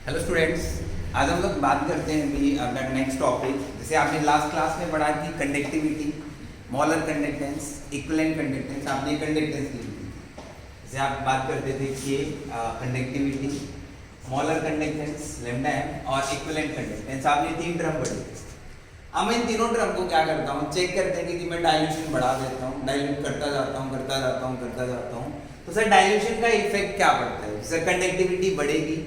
Hello students, आज हम लोग बात करते हैं अभी अपना नेक्स्ट टॉपिक। जैसे आपने लास्ट क्लास में पढ़ा थी conductivity, molar conductance, equivalent conductance, आपने कंडक्टेंस ली थी। जैसे आप बात करते थे कि conductivity, molar conductance lambda M और इक्विवेलेंट कंडक्टेंस, आपने 3 टर्म पढ़ी। अब मैं इन तीनों टर्म को क्या करता हूँ, चेक करते हैं कि मैं डाइल्यूशन बढ़ा देता हूँ, डाइल्यूट करता जाता हूँ, तो सर डाइल्यूशन का इफेक्ट क्या पड़ता है। सर कंडक्टिविटी बढ़ेगी,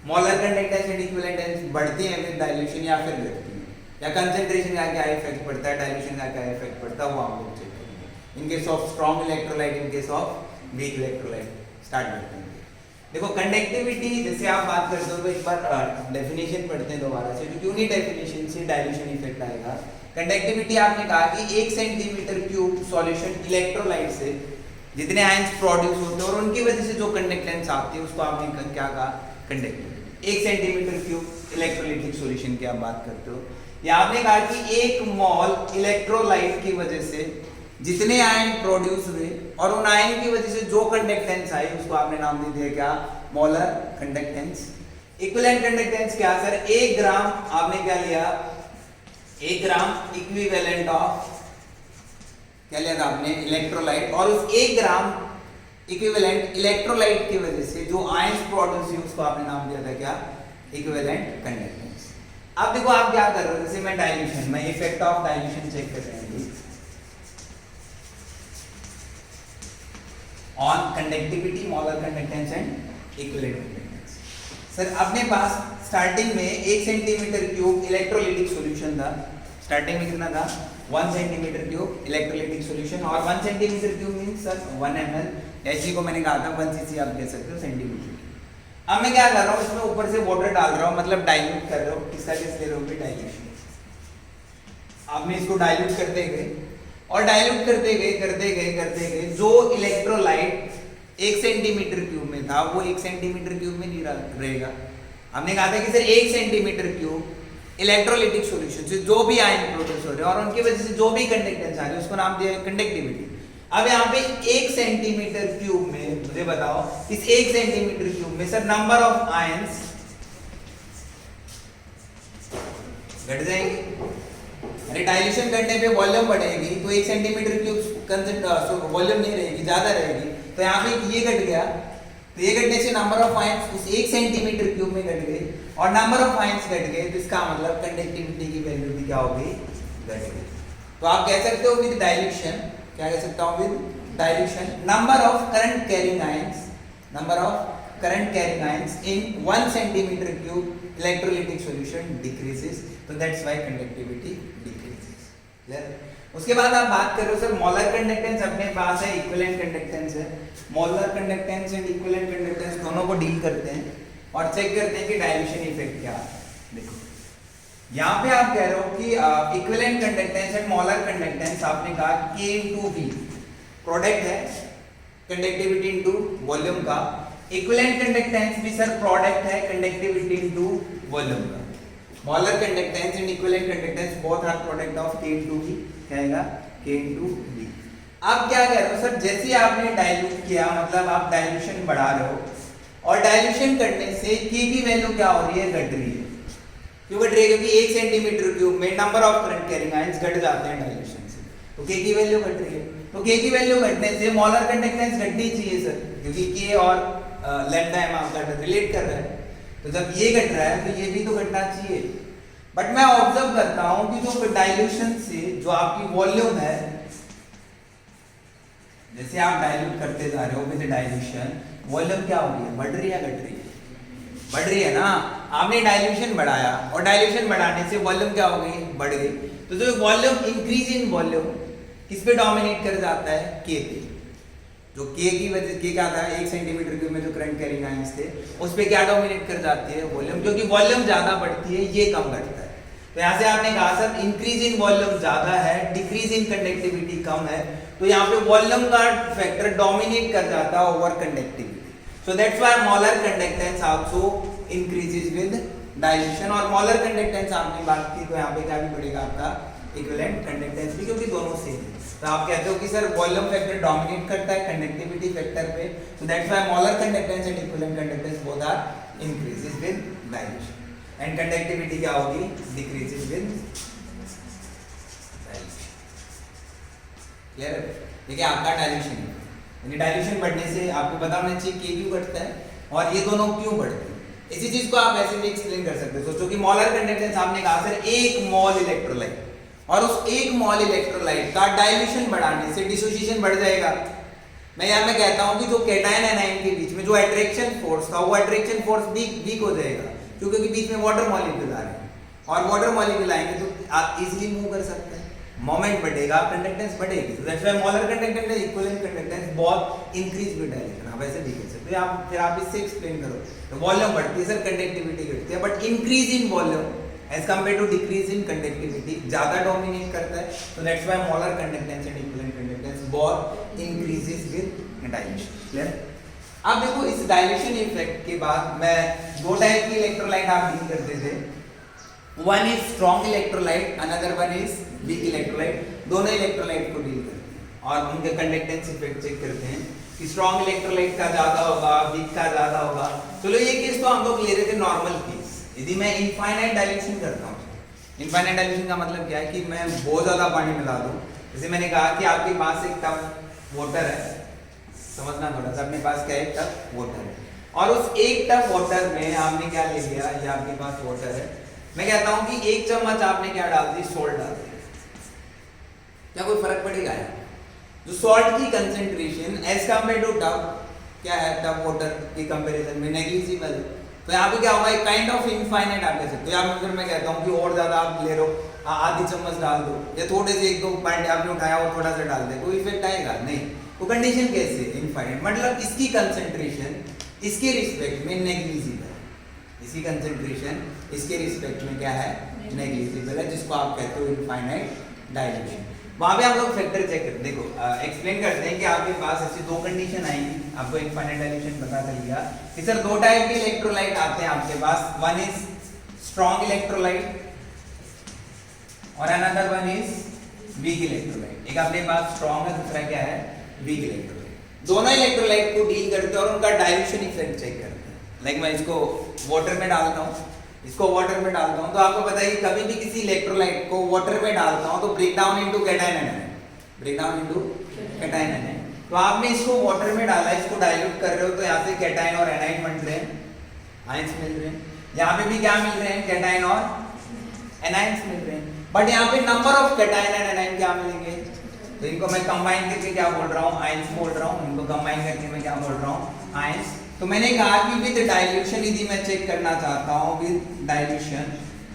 मोलर कंडक्टेंस एंड इक्विवेलेंट बढ़ती है विद डाइल्यूशन या फिर घटती है, या कंसंट्रेशन का क्या इफेक्ट पड़ता है, डाइल्यूशन का क्या इफेक्ट पड़ता है, वो हम लोग चेक करेंगे। In case of strong electrolyte, in case of weak electrolyte start करते हैं। देखो कंडक्टिविटी, जैसे आप बात करते हो तो एक बार डेफिनेशन पढ़ते हैं दोबारा से, क्योंकि उन्हीं डेफिनेशन से डाइल्यूशन इफेक्ट आएगा। कंडक्टिविटी आपने कहा कि 1 सेंटीमीटर क्यूब सॉल्यूशन इलेक्ट्रोलाइट से जितने आयंस प्रोड्यूस होते हैं और उनकी वजह से जो कंडक्टेंस आती है उसको आपने क्या कहा, conductivity. 1 centimetre cube electrolytic solution की आप बात करते हो, या आपने कहा कि 1 मोल इलेक्ट्रोलाइट की वजह से जितने आयन प्रोड्यूस हुए और उन आयन की वजह से जो कंडक्टेंस आई उसको आपने नाम दे दिया क्या, मोलर कंडक्टेंस। इक्विवेलेंट कंडक्टेंस क्या सर, 1 ग्राम आपने क्या लिया, 1 ग्राम इक्विवेलेंट ऑफ क्या लिया था आपने, इलेक्ट्रोलाइट, और उस 1 ग्राम इक्विवेलेंट इलेक्ट्रोलाइट की वजह से जो आयंस प्रोड्यूस हुए उसको आपने नाम दिया था क्या, इक्विवेलेंट कंडक्टेंस। अब देखो आप क्या कर रहे हो, जैसे मैं डाइल्यूशन, मैं इफेक्ट ऑफ डाइल्यूशन चेक कर रहे हैं on conductivity, molar conductance and equivalent conductance. Sir अपने पास स्टार्टिंग में 1 सेंटीमीटर क्यूब इलेक्ट्रोलाइटिक सॉल्यूशन था। स्टार्टिंग में कितना था, 1 सेंटीमीटर क्यूब इलेक्ट्रोलाइटिक सॉल्यूशन, और 1 centimetre cube means sir 1 ml, ऐसी को मैंने कहा था 1 cc आप कह सकते हो सेंटीमीटर। अब मैं क्या कर रहा हूँ, इसमें ऊपर से वाटर डाल रहा हूँ, मतलब डाइल्यूट कर रहा हूँ। किसका केस ले रहे हो, डाइल्यूशन। आपने इसको डाइल्यूट करते गए और डाइल्यूट करते गए जो इलेक्ट्रोलाइट 1 सेंटीमीटर क्यूब में था वो 1 सेंटीमीटर क्यूब में नहीं रहेगा। हमने कहा था कि sir 1 centimetre cube electrolytic solution से जो भी आयन प्रोड्यूस हो रहे हैं और उनकी वजह से जो भी कंडक्टेंस आ रही है उसको नाम दिया है कंडक्टिविटी। अब यहाँ पे 1 सेंटीमीटर क्यूब में मुझे बताओ, इस 1 सेंटीमीटर क्यूब में सर नंबर ऑफ आयंस घट जाएंगे। अरे डाइल्यूशन करने पे वॉल्यूम बढ़ेगी तो 1 सेंटीमीटर क्यूब वॉल्यूम नहीं रहेगी, ज्यादा रहेगी। तो यहाँ पे ये घट गया, तो ये घटने से नंबर ऑफ आयंस उस 1 सेंटीमीटर क्यूब में घट गए, और नंबर ऑफ आयंस घट गए तो इसका मतलब कंडक्टिविटी की वैल्यू भी क्या होगी, घट गई। तो आप कह सकते हो विद डाइल्यूशन, क्या कह सकता हूँ with dilution, number of current carrying ions, number of current carrying ions in 1 centimetre cube electrolytic solution decreases, तो that's why conductivity decreases. Clear. उसके बाद आप बात कर रहे हो सर मोलर कंडक्टेंस अपने पास है, इक्विवेलेंट कंडक्टेंस है। Molar conductance and equivalent conductance दोनों को डील करते हैं और चेक करते हैं कि डाइल्यूशन इफेक्ट क्या है। देखो यहाँ पे आप कह रहे हो कि equivalent conductance and molar conductance आपने कहा K into V प्रोडक्ट है कंडक्टिविटी इनटू वॉल्यूम का। इक्विवेलेंट कंडक्टेंस भी सर प्रोडक्ट है कंडक्टिविटी इनटू वॉल्यूम का। Molar conductance and equivalent conductance both are product of K into V, क्या आएगा, K into V। अब क्या कह रहे हो सर, जैसे आपने डाइल्यूट किया मतलब आप डाइल्यूशन बढ़ा रहे हो, और डाइल्यूशन करने से K की वैल्यू क्या हो रही है, घट रही है। क्यों घट रही है, क्योंकि 1 सेंटीमीटर क्यूब में number of current carrying ions घट जाते हैं डाइल्यूशन से, तो K की वैल्यू घट रही है। तो K की वैल्यू घटने से मोलर कंडक्टेंस घटनी चाहिए सर, क्योंकि K और लैम्डा एम आपका रिलेट कर रहा है, तो जब ये घट रहा है तो ये भी तो घटना चाहिए। बट मैं ऑब्जर्व करता हूं कि जो डाइल्यूशन से जो आपकी वॉल्यूम है, जैसे आप डाइल्यूट करते जा रहे हो विद डाइल्यूशन, वॉल्यूम क्या हो रही है, बढ़ रही है, घट रही है, बढ़ रही है ना। आपने डाइल्यूशन बढ़ाया और डाइल्यूशन बढ़ाने से वॉल्यूम क्या हो गई, बढ़ गई। तो जो वॉल्यूम इंक्रीज इन वॉल्यूम किस पे डोमिनेट कर जाता है, K पे। जो K की वजह K क्या था, 1 सेंटीमीटर क्यूब में जो करंट कैरिंग आयंस थे उस पे क्या डोमिनेट कर जाती है, वॉल्यूम, क्योंकि वॉल्यूम ज्यादा बढ़ती है, ये कम घटता है। तो यहाँ से आपने कहा सर इंक्रीज इन वॉल्यूम ज्यादा है, डिक्रीज इन कंडक्टिविटी कम है, तो यहाँ पे वॉल्यूम का फैक्टर डोमिनेट कर जाता है over conductivity. So that's why molar conductance also increases with dilution. और मोलर कंडक्टेंस आपने बात की तो यहाँ पे क्या भी पड़ेगा आपका, इक्विवेलेंट कंडक्टेंस भी, क्योंकि दोनों सेम है। तो आप कहते हो कि सर वॉल्यूम फैक्टर डोमिनेट करता है कंडक्टिविटी फैक्टर पे, so that's why molar conductance and equivalent conductance both are increases with dilution and conductivity क्या होगी, decreases with dilution. क्लियर है? देखिए आपका डाइल्यूशन है, यानी डाइल्यूशन बढ़ने से आपको पता होना चाहिए के क्यों बढ़ता है और ये दोनों क्यों बढ़ते हैं. इसी चीज को आप ऐसे भी एक्सप्लेन कर सकते हो. सोचो कि मोलर कंडक्टेंस आपने कहा सर 1 मोल इलेक्ट्रोलाइट, और उस 1 मोल इलेक्ट्रोलाइट का डाइल्यूशन बढ़ाने से डिसोसिएशन बढ़ जाएगा. मैं यहाँ में कहता हूँ कि जो कैटायन एनायन के बीच में जो अट्रैक्शन फोर्स था वो अट्रैक्शन फोर्स वीक हो जाएगा, क्योंकि बीच में वाटर मॉलिक्यूल आ रहे हैं, और वाटर मॉलिक्यूल आएंगे तो आप इजीली मूव कर सकते हैं, मोमेंट बढ़ेगा, कंडक्टेंस बढ़ेगी. तो that's why molar conductance and equivalent conductance बहुत इंक्रीज विद डायलेक्शन. आप ऐसे भी कह सकते हैं. आप फिर आप इससे एक्सप्लेन करो. तो वॉल्यूम बढ़ती है सर, कंडक्टिविटी घटती है, but increase in volume as compare to decrease in conductivity ज्यादा डोमिनेट करता है. तो that's why molar conductance and equivalent conductance both increases with dilation. Clear? अब देखो इस डायलेशन इफेक्ट के बाद मैं दो टाइप की इलेक्ट्रोलाइट आप डील करते थे. One is strong electrolyte, another one is weak electrolyte. दोनों इलेक्ट्रोलाइट को डील करते हैं और उनके कंडक्टेंस इफेक्ट चेक करते हैं कि स्ट्रॉन्ग इलेक्ट्रोलाइट का ज्यादा होगा, वीक का ज्यादा होगा. चलो ये केस तो हम लोग ले रहे थे नॉर्मल केस. यदि मैं इनफाइनाइट डाइल्यूशन करता हूँ, इनफाइनाइट डाइल्यूशन का मतलब क्या है कि मैं बहुत ज्यादा पानी मिला दूं. जैसे मैंने कहा कि आपके पास एक टब वाटर है, समझना थोड़ा सा, अपने पास क्या है, टब वाटर है, और उस एक टब वाटर में आपने क्या ले लिया, ये आपके पास वाटर है. मैं कहता हूं कि 1 चम्मच आपने क्या डाल दी, सॉल्ट डाल दी. क्या कोई फर्क पड़ेगा? जो सॉल्ट की concentration as compare to tub क्या है, टब वाटर की कंपैरिजन में नेग्लिजिबल. तो यहाँ पे क्या होगा, एक काइंड ऑफ इनफाइनाइट आप कह सकते हो. या फिर मैं कहता हूँ कि और ज्यादा आप ले लो, आधी चम्मच डाल दो, या थोड़े से 1-2 पॉइंट आपने उठाया और थोड़ा सा डाल दे, कोई इफेक्ट आएगा नहीं. तो कंडीशन कैसे इनफाइनाइट, मतलब इसकी कंसेंट्रेशन इसके रिस्पेक्ट में नेग्लिजिबल, इसकी कंसेंट्रेशन इसके रिस्पेक्ट में क्या है, नेग्लिजिबल है, जिसको आप कहते हो इनफाइनाइट डाइल्यूशन. वहां पे हम लोग फैक्टर चेक करते. देखो एक्सप्लेन करते हैं कि आपके पास ऐसी दो कंडीशन आएंगी. आपको इनफाइनाइट डाइल्यूशन पता चल गया कि सर 2 टाइप के इलेक्ट्रोलाइट आते हैं आपके पास. वन इज स्ट्रॉन्ग इलेक्ट्रोलाइट और another one is weak electrolyte. एक आपके पास स्ट्रॉन्ग है, दूसरा क्या है, वीक इलेक्ट्रोलाइट. दोनों इलेक्ट्रोलाइट को डील करते हैं और उनका डाइल्यूशन इफेक्ट चेक करते हैं. लाइक मैं इसको वाटर में डालता हूँ, इसको वाटर में डालता हूँ, तो आपको पता है कि कभी भी किसी इलेक्ट्रोलाइट को वाटर में डालता हूँ तो break down into cation anion, break down into cation anion. तो आपने इसको वाटर में डाला, इसको डाइल्यूट कर रहे हो, तो यहाँ से कैटायन और एनायन बन रहे हैं, आयंस मिल रहे हैं. यहाँ पे भी क्या मिल रहे हैं, कैटायन और एनायंस मिल रहे हैं. बट यहाँ पे number of cation and anion क्या मिलेंगे, तो इनको मैं कंबाइन करके क्या बोल रहा हूँ, आयंस बोल रहा हूँ. इनको कंबाइन करके मैं क्या बोल रहा हूँ, आयंस. तो मैंने कहा कि विद डाइल्यूशन यदि मैं चेक करना चाहता हूँ, विद डाइल्यूशन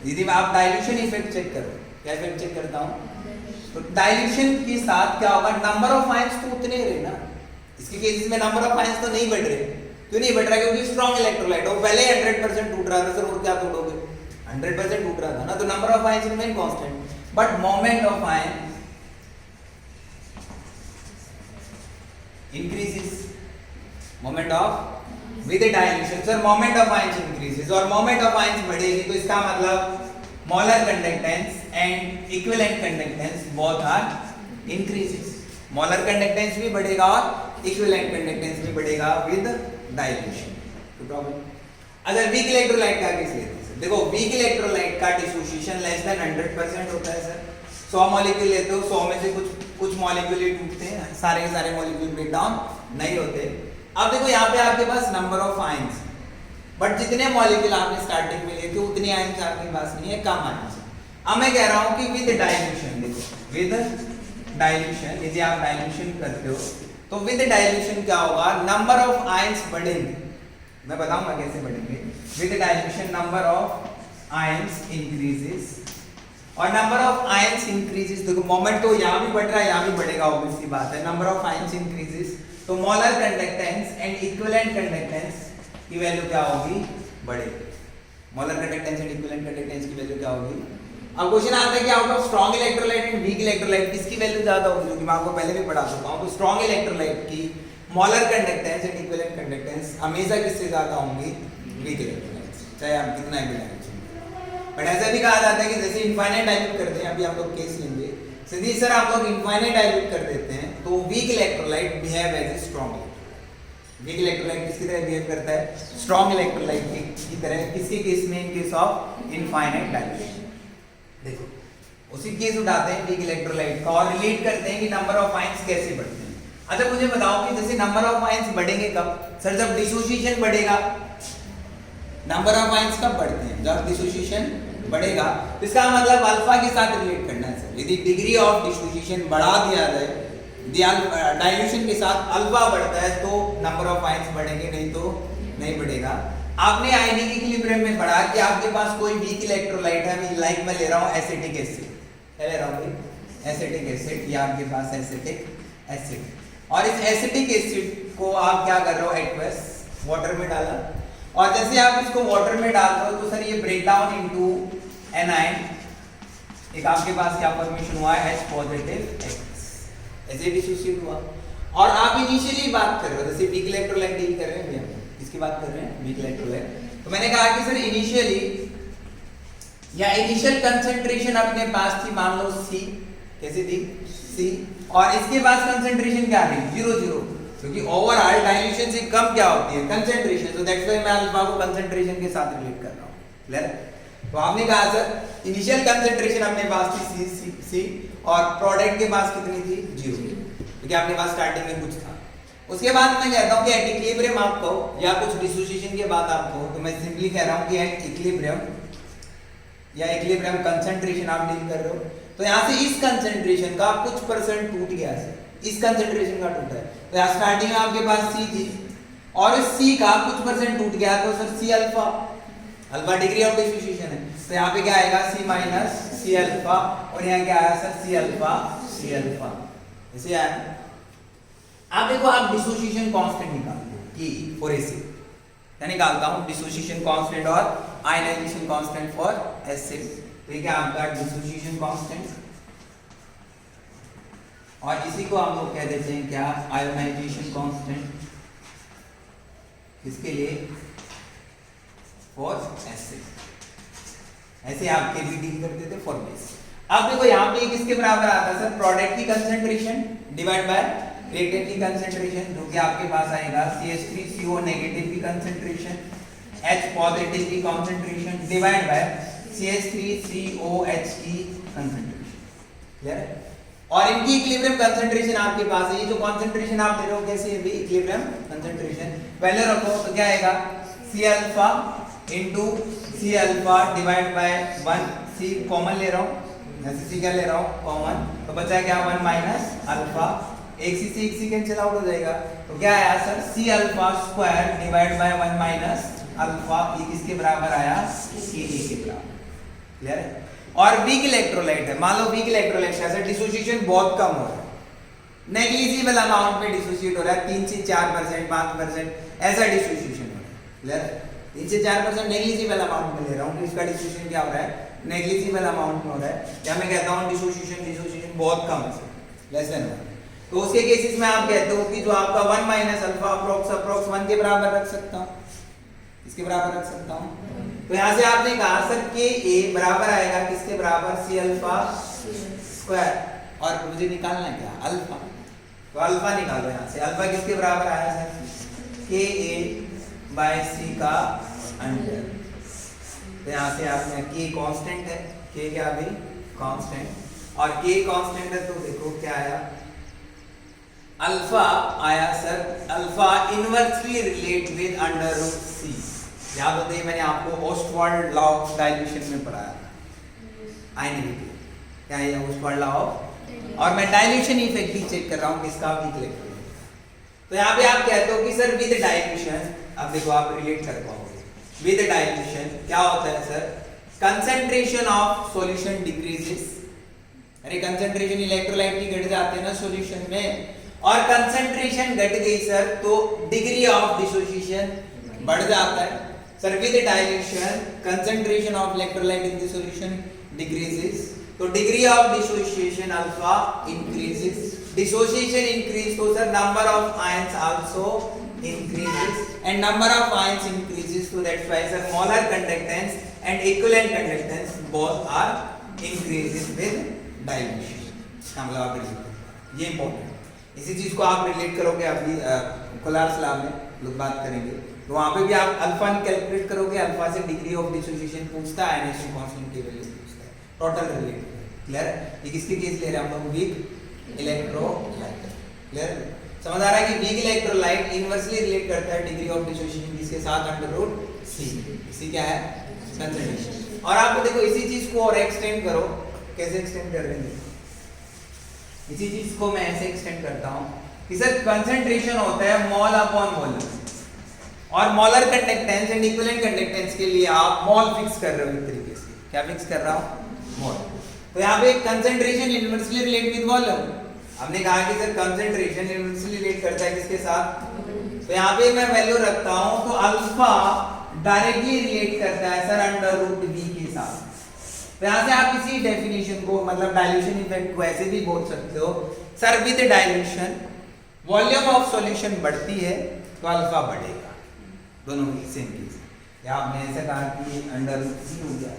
यदि मैं, आप डाइल्यूशन इफेक्ट चेक करो, क्या इफेक्ट चेक करता हूँ, तो डाइल्यूशन के साथ क्या होगा, नंबर ऑफ आयंस तो उतने ही रहे ना. इसके केसेस में नंबर ऑफ आयंस तो नहीं बढ़ रहे. क्यों नहीं बढ़ रहा, क्योंकि स्ट्रॉन्ग इलेक्ट्रोलाइट हो, पहले 100% टूट रहा था सर, और क्या तोड़ोगे, 100% टूट रहा था ना, तो number of ions remain constant, but moment of ion increases. Moment of with the dilution, sir, moment of ions increases और moment of ions बढ़ेगी, तो इसका मतलब molar conductance and equivalent conductance both are increases. molar conductance भी बढ़ेगा और equivalent conductance भी बढ़ेगा with dilution. तो प्रॉब्लम. अगर weak electrolyte का केस लेते हैं, देखो weak electrolyte का dissociation less than 100% होता है सर. 100 मॉलिक्यूल लेते हो, 100 में से कुछ मॉलिक्यूल ही टूटते हैं, सारे के सारे मॉलिक्यूल ब्रेक डाउन नहीं होते. अब देखो यहाँ पे आपके पास नंबर ऑफ आयंस, बट जितने मॉलिक्यूल आपने स्टार्टिंग में लिए थे उतने आयंस आपके पास नहीं है, कम आयंस. अब मैं कह रहा हूँ कि विद डाइल्यूशन, देखो विद डाइल्यूशन यदि आप डाइल्यूशन करते हो तो विद डाइल्यूशन क्या होगा, नंबर ऑफ आयंस बढ़ेंगे. मैं बताऊंगा कैसे बढ़ेंगे. With dilution number of ions increases, और नंबर ऑफ आयंस इंक्रीजेस, देखो मोमेंट तो यहाँ भी बढ़ रहा है, यहाँ भी बढ़ेगा, ऑब्वियस सी बात है. नंबर ऑफ आयंस इंक्रीजेस, तो molar conductance and equivalent conductance की वैल्यू क्या होगी, बढ़ेगी. Molar conductance and equivalent conductance की वैल्यू क्या होगी. अब क्वेश्चन आता है कि out of strong electrolyte and week electrolyte किसकी वैल्यू ज्यादा होगी, जो कि मैं आपको पहले भी पढ़ा चुका हूं. तो स्ट्रॉन्ग इलेक्ट्रोलाइट की molar conductance and equivalent conductance हमेशा किससे ज्यादा होंगी, वीक इलेक्ट्रोलाइट से, चाहे आप कितना भी डाइल्यूशन. बट ऐसा भी कहा जाता है कि जैसे इनफाइनाइट डाइल्यूट करते हैं, अभी हम लोग केस लेंगे सीधी सर आप लोग इनफाइनाइट डाइल्यूट कर देते हैं तो weak electrolyte behave as a strong electrolyte. Weak electrolyte किसकी तरह बिहेव करता है? स्ट्रॉन्ग इलेक्ट्रोलाइट की तरह। किसके केस में? In case of infinite dilution. देखो उसी केस उठाते हैं वीक इलेक्ट्रोलाइट का और रिलेट करते हैं कि नंबर ऑफ आयंस कैसे बढ़ते हैं। अच्छा मुझे बताओ कि जैसे नंबर ऑफ आयंस बढ़ेंगे कब? सर जब डिसोसिएशन बढ़ेगा। नंबर ऑफ आयंस कब बढ़ते हैं? जब डिसोसिएशन बढ़ेगा। तो इसका मतलब अल्फा के साथ रिलेट करना है सर। यदि डिग्री ऑफ डिसोसिएशन बढ़ा दिया जाए डाइल्यूशन के साथ अल्फा बढ़ता है तो नंबर ऑफ आयंस बढ़ेंगे, नहीं तो नहीं बढ़ेगा। आपने आयनिक इक्विलिब्रियम में पढ़ा कि आपके पास कोई वीक इलेक्ट्रोलाइट है, लाइक मैं ले रहा हूं एसिटिक एसिड, क्या ले रहा हूं भाई? Acetic acid. या आपके पास एसिटिक एसिड, और इस एसिटिक एसिड को आप क्या कर रहे हो? एक्वस वाटर में डाला, और जैसे आप इसको वाटर में डाल रहे हो तो सर ये ब्रेक डाउन इनटू एनाइन, एक आपके पास क्या फॉर्मेशन हुआ है? H पॉजिटिव X, ऐसे डिसोसिएट हुआ। और आप इनिशियली बात कर रहे हो, जैसे वीक इलेक्ट्रोलाइट डील कर रहे हैं भैया, किसकी बात कर रहे हैं? Weak electrolyte. तो मैंने कहा कि सर इनिशियली या इनिशियल कंसंट्रेशन अपने पास थी, मान लो C, कैसे थी? C, और इसके पास कंसंट्रेशन क्या थी? 0 क्योंकि ओवरऑल डाइल्यूशन से कम क्या होती है? कंसंट्रेशन। तो दैट्स व्हाई मैं अल्फा को कंसंट्रेशन के साथ रिलेट कर रहा हूं। क्लियर? तो आपने कहा सर इनिशियल कंसंट्रेशन अपने पास थी C और प्रोडक्ट के पास कितनी थी? 0, क्योंकि आपके पास स्टार्टिंग में कुछ था। उसके बाद मैं कहता हूं कि एट इक्विलिब्रियम आप कहो या कुछ डिसोसिएशन के बाद आप कहो, तो मैं सिंपली कह रहा हूं कि एट इक्विलिब्रियम या इक्विलिब्रियम कंसंट्रेशन आप डील कर रहे हो। तो यहां से इस कंसंट्रेशन का कुछ परसेंट टूट गया है, इस कंसंट्रेशन का टूटा है। तो यहां स्टार्टिंग में आपके पास C थी और इस C का कुछ परसेंट टूट गया, तो sir C alpha, alpha degree of dissociation है, तो यहाँ पे क्या आएगा? C माइनस C अल्फा, और यहाँ क्या आया sir? C alpha C alpha, ऐसे आया। आप देखो आप डिसोसिएशन कांस्टेंट निकालते हो कि फॉर एसिड, मैं निकालता हूँ डिसोसिएशन कांस्टेंट और आयनाइजेशन कांस्टेंट फॉर एसिड। तो क्या आपका डिसोसिएशन कांस्टेंट, और इसी को हम लोग कह देते हैं क्या? Ionization constant. किसके लिए? For acid. ऐसे आपके भी डील करते थे फॉर बेस। अब देखो यहाँ पे किसके बराबर आता है सर? प्रोडक्ट की कंसंट्रेशन डिवाइड बाय रिएक्टेंट की कंसंट्रेशन, जो कि आपके पास आएगा CH3CO नेगेटिव की कंसंट्रेशन, H पॉजिटिव की कंसंट्रेशन डिवाइड बाय CH3COH की कंसंट्रेशन। क्लियर है? और इनकी इक्विलिब्रियम कंसंट्रेशन आपके पास है। ये जो कंसंट्रेशन आप ले रहे हो कैसे है? इक्विलिब्रियम कंसंट्रेशन पहले रखो तो क्या आएगा? C alpha into C alpha divide by 1, C common ले रहा हूं, जैसे C क्या ले रहा हूं? कॉमन, तो बचा क्या? 1 माइनस अल्फा, एक C से एक C कैंसिल आउट हो जाएगा, तो क्या आया sir? C alpha square divide by 1 minus alpha, ये किसके बराबर आया? Ka के बराबर। क्लियर है? और वीक इलेक्ट्रोलाइट है, मान लो वीक इलेक्ट्रोलाइट है सर, डिसोसिएशन बहुत कम हो रहा है, नेग्लिजिबल अमाउंट में डिसोसिएट हो रहा है, 3 से 4%, 5% ऐसा डिसोसिएशन हो रहा है। क्लियर? 3 से 4% नेग्लिजिबल अमाउंट में ले रहा हूँ, तो इसका डिसोसिएशन क्या हो रहा है? नेग्लिजिबल अमाउंट में हो रहा है, या मैं कहता हूँ डिसोसिएशन बहुत कम है, लेस देन 1। तो उसके केसेस में आप कहते हो कि जो आपका 1 माइनस अल्फा अप्रोक्स 1 के बराबर रख सकता हूँ, इसके बराबर रख सकता हूँ। तो यहाँ से आपने कहा सर Ka बराबर आएगा किसके बराबर? C अल्फा स्क्वायर, और मुझे निकालना क्या? अल्फा, तो अल्फा निकालो यहाँ से। अल्फा किसके बराबर आया सर? Ka बाय C का अंडर। तो यहाँ से आपने K कांस्टेंट है, K क्या भी कांस्टेंट, और K कांस्टेंट है तो देखो क्या आया? अल्फा आया sir, alpha inversely relate with under root C। याद होते ही मैंने आपको ओस्टवाल्ड लॉ ऑफ डाइल्यूशन में पढ़ाया था, आयनिक क्या है ओस्टवाल्ड लॉ ऑफ, और मैं डाइल्यूशन इफेक्ट भी चेक कर रहा हूँ किसका? Weak electrolyte. तो यहाँ पे आप कहते हो कि सर विद डाइल्यूशन, अब देखो आप रिलेट कर पाओगे विद डाइल्यूशन क्या होता है sir? Concentration of solution decreases. अरे कंसंट्रेशन इलेक्ट्रोलाइट की घट जाते हैं ना सॉल्यूशन में, और कंसंट्रेशन घट गई सर तो डिग्री ऑफ डिसोसिएशन बढ़ जाता है sir. With dilution concentration of electrolyte in the solution decreases, तो degree of dissociation alpha increases, dissociation increase तो sir number of ions also increases, and number of ions increases, so that's why sir molar conductance and equivalent conductance both are increases with dilution. इसका मतलब आप relate करोगे, ये important. इसी चीज को आप रिलेट करोगे अभी कोलार स्लैब में लोग बात करेंगे, तो वहां पे भी आप अल्फा कैलकुलेट करोगे, अल्फा से डिग्री ऑफ डिसोसिएशन पूछता है, आयनाइजेशन कांस्टेंट की वैल्यू पूछता है, टोटल रिलेट। क्लियर? ये किसके केस ले रहे हैं हम लोग? Weak electrolyte. क्लियर? समझ आ रहा है कि वीक इलेक्ट्रोलाइट इनवर्सली रिलेट करता है डिग्री ऑफ डिसोसिएशन किसके साथ? अंडर रूट सी। इसी क्या है? कंसंट्रेशन। और आप देखो इसी चीज को और एक्सटेंड करो, कैसे एक्सटेंड कर रहे हैं? इसी चीज को मैं ऐसे एक्सटेंड करता हूं कि सर कंसंट्रेशन होता है मोल अपॉन वॉल्यूम, और molar conductance and equivalent conductance के लिए आप मोल फिक्स कर रहे हो एक तरीके से। क्या फिक्स कर रहा हूं? मोल। तो यहाँ पे concentration inversely relate with volume. हमने कहा कि सर कंसंट्रेशन इनवर्सली रिलेट करता है किसके साथ? तो यहाँ पे मैं वैल्यू रखता हूं तो अल्फा डायरेक्टली रिलेट करता है सर अंडर रूट वी के साथ। तो यहाँ से आप किसी डेफिनेशन को मतलब डाइल्यूशन इफेक्ट को ऐसे भी बोल सकते हो sir with dilution volume of solution बढ़ती है तो अल्फा बढ़ेगा, दोनों की सेम केस। या आपने ऐसा कहा कि अंडर रूट सी हो गया,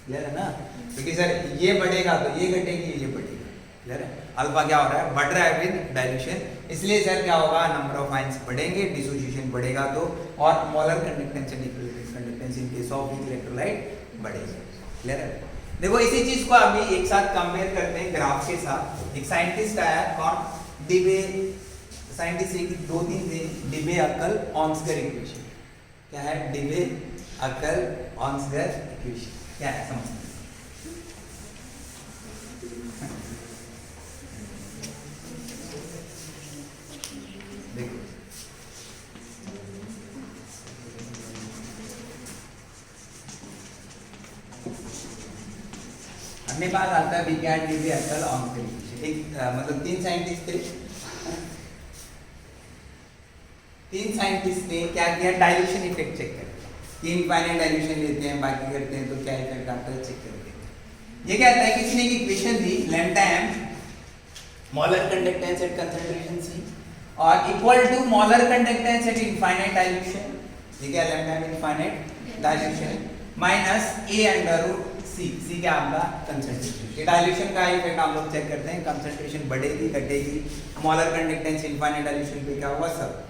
क्लियर है ना? क्योंकि सर ये बढ़ेगा तो ये घटेगी, ये बढ़ेगा, क्लियर है? अल्फा क्या हो रहा है? बढ़ रहा है विद डाइल्यूशन, इसलिए सर क्या होगा? नंबर ऑफ आयंस बढ़ेंगे, डिसोसिएशन बढ़ेगा तो, और molar conductance and equivalent conductance in case of weak electrolyte बढ़ेगा। क्लियर है? देखो इसी चीज को अभी एक साथ कंपेयर करते हैं ग्राफ के साथ। एक साइंटिस्ट आया कौन? डिबे, साइंटिस्ट एक दो तीन थे, डिबे अकल ऑन्सगर इक्वेशन। क्या है? डिबे अकल ऑन्सगर इक्वेशन क्या है समझते हैं? देखो अपने पास आता है विज्ञान डिबे अकल ऑन्सगर इक्वेशन। एक मतलब तीन साइंटिस्ट थे, तीन साइंटिस्ट ने क्या किया? डाइल्यूशन इफेक्ट चेक कर, तीन इनफाइनाइट डाइल्यूशन लेते हैं, बाकी करते हैं तो क्या इफेक्ट आता है चेक करते हैं। ये कहता है किसी ने एक इक्वेशन दी lambda M molar conductance at concentration C और equal to molar conductance at infinite dilution. ये क्या? Lambda M infinite dilution minus A under root C. C क्या आपका? कंसंट्रेशन। ये डाइल्यूशन का इफेक्ट हम लोग चेक करते हैं, कंसंट्रेशन बढ़ेगी घटेगी, मोलर कंडक्टेंस इनफाइनाइट डाइल्यूशन पे क्या होगा सब।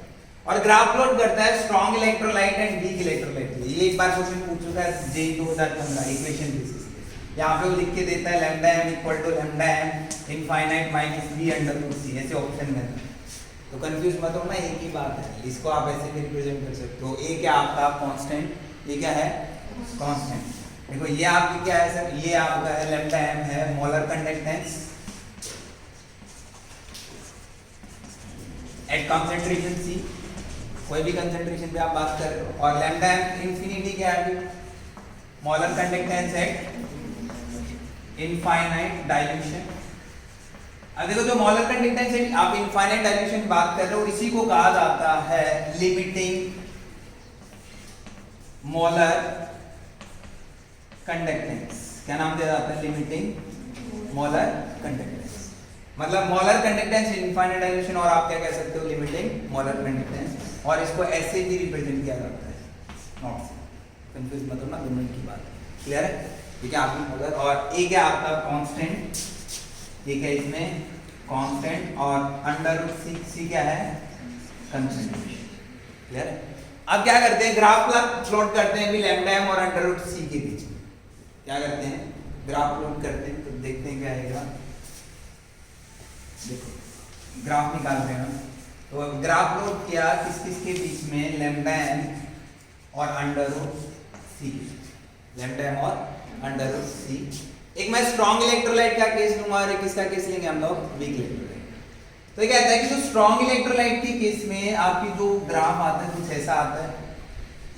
और ग्राफ प्लॉट करता है strong electrolyte and weak electrolyte. ये एक बार क्वेश्चन पूछ चुका है जे 2015 इक्वेशन बेसिस पे। यहाँ पे वो लिख के देता है lambda M equal to lambda M infinite minus B under root C, ऐसे ऑप्शन में। तो कंफ्यूज मत होना, एक ही बात है, इसको आप ऐसे भी रिप्रेजेंट कर सकते हो। ए क्या आपका? कांस्टेंट, ये क्या है? कांस्टेंट। देखो ये आपकी क्या है सर? ये आपका है लैम्डा एम है molar conductance at concentration C, कोई भी कंसंट्रेशन पे आप बात कर रहे हो, और लैम्डा एम इंफिनिटी क्या है? Molar conductance at infinite dilution. अब देखो जो मोलर कंडक्टेंस एट आप इनफाइनाइट डाइल्यूशन की बात कर रहे हो, इसी को कहा जाता है लिमिटिंग मोलर कंडक्टेंस। क्या नाम दिया जाता है? Limiting molar conductance. मतलब मोलर कंडक्टेंस इनफाइनाइट डाइल्यूशन, और आप क्या कह सकते हो? Limiting molar conductance. और इसको ऐसे भी रिप्रेजेंट किया जाता है, नॉट से। कंफ्यूज मत होना, दोनों की बात क्लियर है? ठीक है आपने अगर, और ए क्या आपका? कांस्टेंट, ये क्या इसमें? कांस्टेंट, और अंडर रूट सी, सी क्या है? कंसंट्रेशन। क्लियर है? अब क्या करते हैं? ग्राफ प्लॉट करते हैं भी लैम्डा एम और अंडर रूट सी के बीच में। क्या करते हैं? ग्राफ प्लॉट करते हैं, तो देखते हैं क्या आएगा। देखो ग्राफ निकालते हैं हम, तो ग्राफ प्लॉट किया किस किस के बीच में? लैम्डा एम और अंडर रूट सी, लैम्डा एम और अंडर रूट सी। एक मैं स्ट्रॉन्ग इलेक्ट्रोलाइट का केस लूंगा और एक किसका केस लेंगे हम लोग? Weak electrolyte. तो ये कहता है कि जो स्ट्रॉन्ग इलेक्ट्रोलाइट के केस में आपकी जो ग्राफ आता है कुछ ऐसा आता है।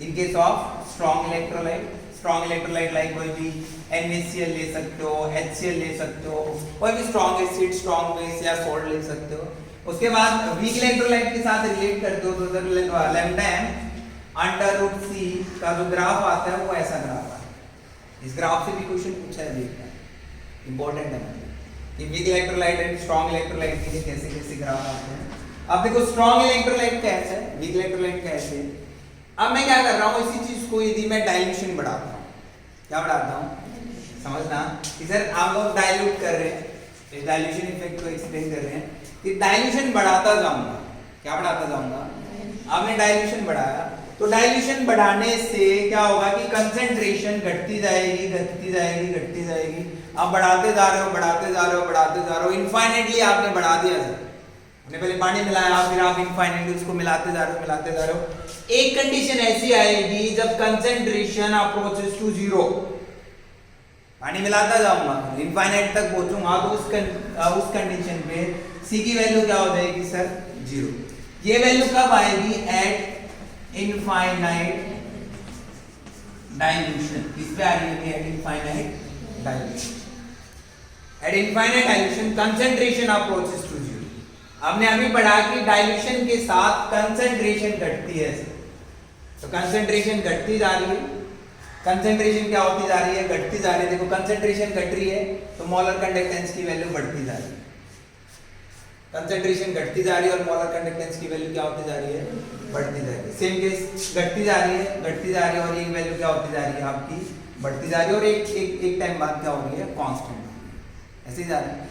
In case of strong electrolyte, strong electrolyte like कोई भी NaCl ले सकते हो, HCl ले सकते हो, कोई भी स्ट्रॉन्ग एसिड, स्ट्रॉन्ग बेस या सॉल्ट ले सकते हो। उसके बाद वीक इलेक्ट्रोलाइट के साथ रिलेट करते हो तो लैम्डा एम अंडर रूट सी का जो ग्राफ आता है वो ऐसा ग्राफ आता है। इस ग्राफ से भी क्वेश्चन पूछा है, देखना इंपॉर्टेंट है कि weak electrolyte and strong electrolyte के लिए कैसे कैसे ग्राफ आते हैं। अब देखो स्ट्रॉन्ग इलेक्ट्रोलाइट कैसे है, वीक इलेक्ट्रोलाइट कैसे है। अब मैं क्या कर रहा हूँ, इसी चीज को यदि मैं डाइल्यूशन बढ़ाता हूँ, क्या बढ़ाता हूँ समझना कि सर आप लोग डाइल्यूट कर रहे हैं, इस डाइल्यूशन इफेक्ट को एक्सप्लेन कर रहे हैं कि डाइल्यूशन बढ़ाता जाऊंगा, क्या बढ़ाता जाऊंगा, आपने डाइल्यूशन बढ़ाया तो डाइल्यूशन बढ़ाने से क्या होगा कि कंसंट्रेशन घटती जाएगी घटती जाएगी घटती जाएगी, आप बढ़ाते जा रहे हो बढ़ाते जा रहे हो बढ़ाते जा रहे हो, इनफाइनाइटली आपने बढ़ा दिया सर, आपने पहले पानी मिलाया फिर आप इनफाइनाइटली उसको मिलाते जा रहे हो मिलाते जा रहे हो। एक कंडीशन ऐसी आएगी जब कंसंट्रेशन अप्रोचेस टू जीरो, पानी मिलाता जाऊंगा इनफाइनाइट तक पहुंचूंगा तो उस कंडीशन पे सी की वैल्यू क्या हो जाएगी सर, जीरो। ये वैल्यू कब आएगी, एट इनफाइनाइट डाइल्यूशन, किस पे आ रही है, at infinite dilution, at infinite dilution concentration approaches to zero. हमने अभी पढ़ा कि डाइल्यूशन के साथ कंसंट्रेशन घटती है, तो कंसंट्रेशन घटती जा रही है, कंसंट्रेशन क्या होती जा रही है, घटती जा रही है। देखो कंसंट्रेशन घट रही है तो मोलर कंडक्टेंस की वैल्यू बढ़ती जा रही है, कंसंट्रेशन घटती जा रही है और मोलर कंडक्टेंस की वैल्यू क्या होती जा रही है, बढ़ती जा रही है। सेम केस घटती जा रही है घटती जा रही है और ये वैल्यू क्या होती जा रही है आपकी, बढ़ती जा रही है और एक टाइम बाद क्या हो रही है, कांस्टेंट ऐसे ही जा रही है।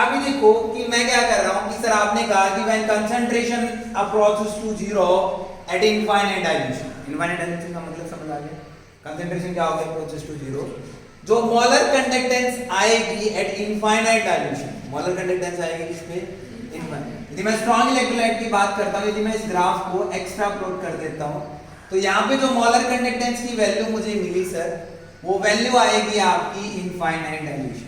अभी देखो कि मैं क्या कर रहा हूं कि सर आपने कहा कि when concentration approaches to zero at infinite dilution, infinite dilution का मतलब समझ आ गया, कंसंट्रेशन क्या होगा अप्रोचेस टू जीरो, जो मोलर कंडक्टेंस आएगी at infinite dilution, molar conductance आएगी किस पे, इनफाइनाइट। यदि मैं स्ट्रॉन्ग इलेक्ट्रोलाइट की बात करता हूं, यदि मैं इस ग्राफ को एक्सट्रापोलेट कर देता हूं तो यहां पे जो मोलर कंडक्टेंस की वैल्यू मुझे मिली सर, वो वैल्यू आएगी आपकी इनफाइनाइट डाइल्यूशन,